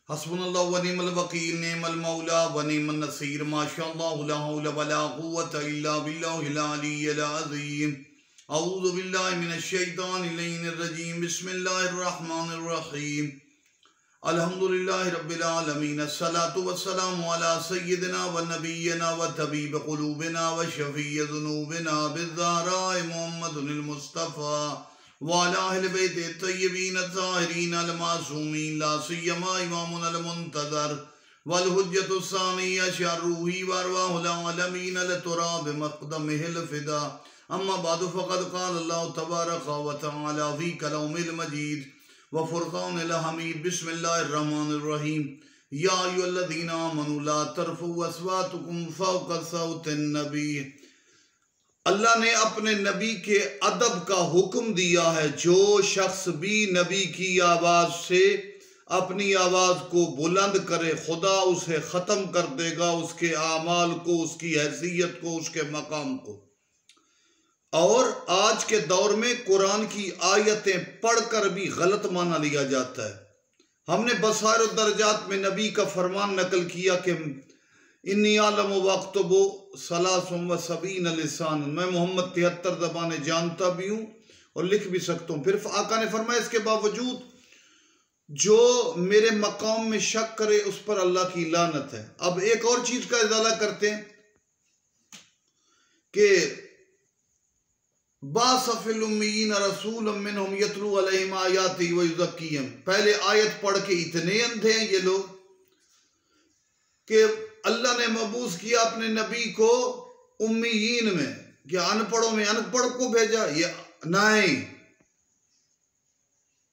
हस्बुनल्लाहु व निअमल वकील निअमल मौला व निअमन नसीर माशाअल्लाह ला हौला वला कुव्वता इल्ला बिल्लाहिल अलिय्यिल अज़ीम। अऊज़ु बिल्लाहि मिनश शैतानिर रजीम। बिस्मिल्लाहिर रहमानिर रहीम। अल्हम्दुलिल्लाहि रब्बिल आलमीन। अस्सलातु वस्सलामु अला सय्यिदिना व नबिय्यिना व तबीब क़ुलूबिना व शफ़ीइ ज़ुनूबिना बिज़्ज़हराए मुहम्मदिल मुस्तफ़ा वाला अहले बैत तय्यबीन ताहिरीन अल मासूमीन ला सियमा इमामुन अल मुंतज़र वल हुज्जतु सानिया शर्रूही व अरवाहुल आलमीन अल तुराब मक़दमिहिल फ़िदा। अम्मा बादु फ़क़द क़ाल अल्लाहु तबारक व तआला फ़ी कलामिल मजीद व फ़ुरक़ानिल हमीद। बिस्मिल्लाहिर रहमानिर रहीम। या अय्युहल्लज़ीना आमनू ला तरफ़ऊ अस्वातकुम फ़ौक़ सौतिन नबी। अल्लाह ने अपने नबी के अदब का हुक्म दिया है। जो शख्स भी नबी की आवाज़ से अपनी आवाज़ को बुलंद करे खुदा उसे ख़त्म कर देगा, उसके आमाल को, उसकी हैसियत को, उसके मकाम को। और आज के दौर में कुरान की आयतें पढ़कर भी गलत माना लिया जाता है। हमने बसाइर दर्जात में नबी का फरमान नकल किया कि इन्नी आलम वक्तबो सलासुम व सबीन लिसान। मैं मोहम्मद 73 ज़बानें जानता भी हूँ और लिख भी सकता हूँ। फिर आका ने फरमाया इसके बावजूद जो मेरे मकाम में शक करे उस पर अल्लाह की लानत है। अब एक और चीज का इजाला करते हैं कि बासफिल उम्मीयीन रसूल मिनहुम यतलू अलैहिम आयाति व युज़क्कीहिम। पहले आयत पढ़ के इतने अंधे हैं ये लोग कि अल्लाह ने मबूस किया अपने नबी को उम्मीयीन में, क्या अनपढ़ों में अनपढ़ को भेजा? ये नहीं,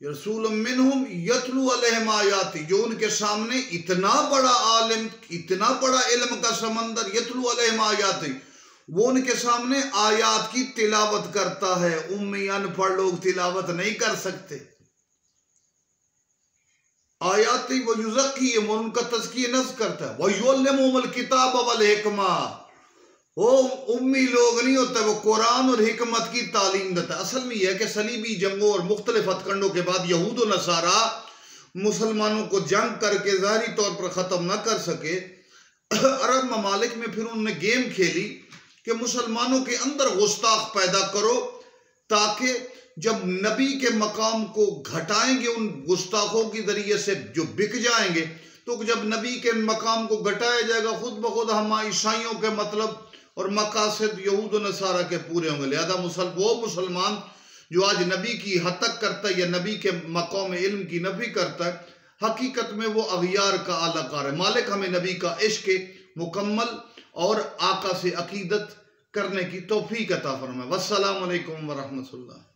रसूल मिनहुम यतलू अलैहिम आयाति, जो उनके सामने इतना बड़ा आलिम, इतना बड़ा इल्म का समंदर, यतलू अलैहिम आयाति, वो उनके सामने आयात की तिलावत करता है। उम्मी अनपढ़ लोग तिलावत नहीं कर सकते। आयाती व युज़क्कीहिम, उनका तज़किया नफ्स करता है। व युअल्लिमुहुमुल किताब वल हिकमा, वो उम्मी लोग नहीं होता, वो कुरान और हिकमत की तालीम देता है। असल में यह है कि सलीबी जंगों और मुख्तलिफ हथकंडों के बाद यहूद और नसारा मुसलमानों को जंग करके ज़ाहिरी तौर पर ख़त्म न कर सके। अरब ममालिक में फिर उन्होंने गेम खेली कि मुसलमानों के अंदर गुस्ताख पैदा करो, ताकि जब नबी के मकाम को घटाएंगे उन गुस्ताखों के जरिए से जो बिक जाएंगे, तो जब नबी के मकाम को घटाया जाएगा खुद ब खुद हम ईसाइयों के मतलब और मकासद यहूद और नसारा के पूरे होंगे। लिहाजा वो मुसलमान जो आज नबी की हतक करता है या नबी के मकाम इल्म की नफी करता है, हकीकत में वो अगियार का आलाकार है। मालिक हमें नबी का इश्क मुकम्मल और आका से अकीदत करने की तौफीक अता फरमाए। वस्सलामु अलैकुम व रहमतुल्लाह।